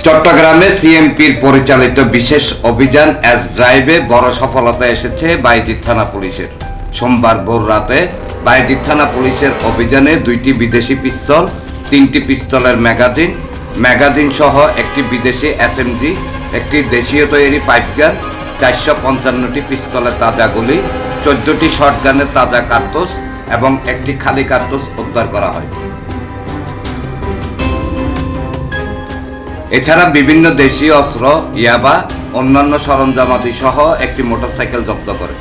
চট্টগ্রামে সিএমপির পরিচালিত বিশেষ অভিযান এস ড্রাইভে বড় সফলতা এসেছে বায়েজিদ থানা পুলিশের। সোমবার ভোর রাতে বায়েজিদ থানা পুলিশের অভিযানে 2টি বিদেশি পিস্তল, 3টি পিস্তলের ম্যাগাজিন সহ একটি বিদেশি এসএমজি, একটি দেশীয় তৈরি পাইপগান, 455টি পিস্তলের তাজা গুলি, 14টি শটগানের তাজা কার্তুজ এবং একটি খালি কার্তুজ উদ্ধার করা হয়। এছাড়া বিভিন্ন দেশীয় অস্ত্র, ইয়াবা, অন্যান্য সরঞ্জামাদি সহ একটি মোটরসাইকেল জব্দ করে।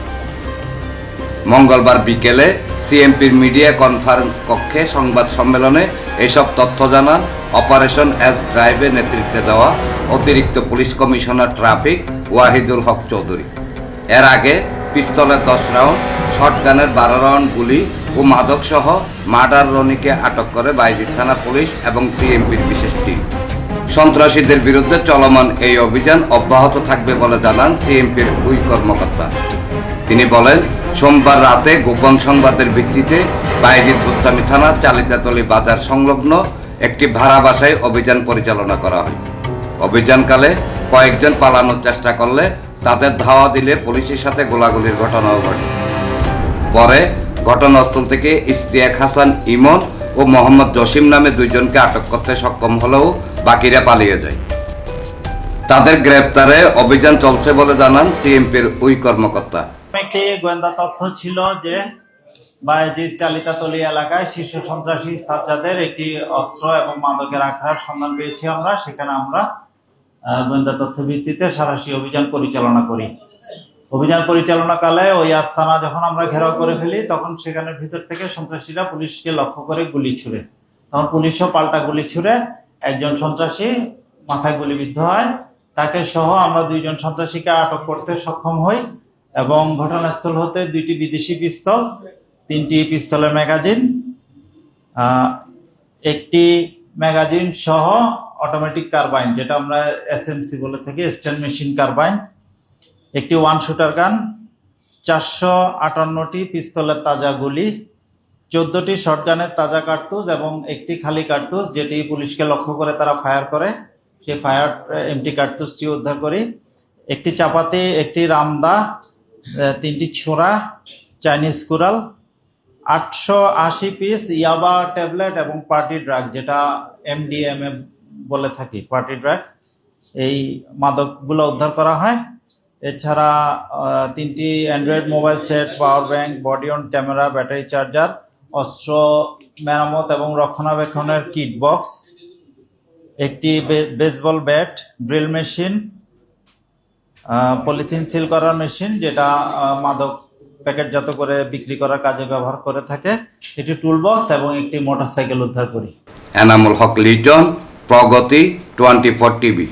মঙ্গলবার বিকেলে সিএমপির মিডিয়া কনফারেন্স কক্ষে সংবাদ সম্মেলনে এসব তথ্য জানান অপারেশন এস ড্রাইভে নেতৃত্বে দেওয়া অতিরিক্ত police commissioner traffic Wahidul Haque Chowdhury. এর আগে পিস্তলের 10 রাউন্ড, শটগানের 12 রাউন্ড গুলি ও মাদক সহ মার্ডার রনিকে আটক করে বায়েজিদ থানা পুলিশ এবং সিএমপির বিশেষ টিম। সন্ত্রাসীদের বিরুদ্ধে চলমান এই অভিযান অব্যাহত থাকবে বলে জানান সিএমপির ওই কর্মকর্তা। তিনি বলেন, সোমবার রাতে গোপন সংবাদের ভিত্তিতে বায়েজিদ বোস্তামি থানা চালিতাতলী বাজার সংলগ্ন একটি ভাড়া বাসায় অভিযান পরিচালনা করা হয়। অভিযানকালে কয়েকজন পালানোর চেষ্টা করলে তাদের ধাওয়া দিলে পুলিশের সাথে গোলাগুলির ঘটনাও ঘটে। পরে ঘটনাস্থল থেকে ইশতিয়াক হাসান ইমন ও মোহাম্মদ জসিম নামে 2 জনকে আটক করতে সক্ষম হলেও বাকিরা পালিয়ে যায়। তাদের গ্রেপ্তারে অভিযান চলছে বলে জানান সিএমপির ওই কর্মকর্তা। একটি গোয়েন্দা তথ্য ছিল যে বায়েজিদ চালিতাতলী এলাকায় শীর্ষ সন্ত্রাসী সাজ্জাদের একটি অস্ত্র এবং মাদকের আখড়ার সন্ধান পেয়েছি আমরা। সেখানে আমরা গোয়েন্দা তথ্য ভিত্তিতে সারাশি অভিযান পরিচালনা করি। অভিযান পরিচালনাকালে ওই আস্তানা যখন আমরা ঘেরাও করে ফেলি, তখন সেখানের ভিতর থেকে সন্ত্রাসীরা পুলিশকে লক্ষ্য করে গুলি ছুড়ে। তখন পুলিশও পাল্টা গুলি ছুড়ে একজন সন্ত্রাসী মাথায় গুলিবিদ্ধ হয়। তাকে সহ আমরা 2 জন সন্ত্রাসীকে আটক করতে সক্ষম হই এবং ঘটনাস্থল হতে 2টি বিদেশি পিস্তল, 3টি পিস্তলের ম্যাগাজিন, একটি ম্যাগাজিন সহ অটোমেটিক কার্বাইন, যেটা আমরা এসএমসি বলে থাকি, স্ট্যান্ড মেশিন কার্বাইন, একটি 1 শুটার গান, 458টি পিস্তলের তাজা গুলি, 14টি শটগানের তাজা কার্তুজ এবং একটি খালি কার্তুজ, যেটি পুলিশকে লক্ষ্য করে তারা ফায়ার করে। সেই ফায়ার এমটি কার্তুজটি উদ্ধার করি। একটি চাপাতি, একটি রামদা, 3টি ছোরা, চাইনিজ কুরাল, 880 পিস ইয়াবা ট্যাবলেট এবং পার্টি ড্রাগ, যেটা এমডিএমএ বলে থাকি, পার্টি ড্রাগ, এই মাদকগুলো উদ্ধার করা হয়। এছাড়া 3টি Android mobile set, power bank, body on camera, battery charger, অস্ত্র মেরামত এবং রক্ষণাবেক্ষণের কিট বক্স, একটি baseball bat, drill machine, polythene seal করার মেশিন, যেটা মাদক প্যাকেটজাত করে বিক্রি করার কাজে ব্যবহার করে থাকে, একটি টুল বক্স এবং একটি মোটরসাইকেল উদ্ধার করি। এনামুল হক লিটন, প্রগতি 24 টিভি।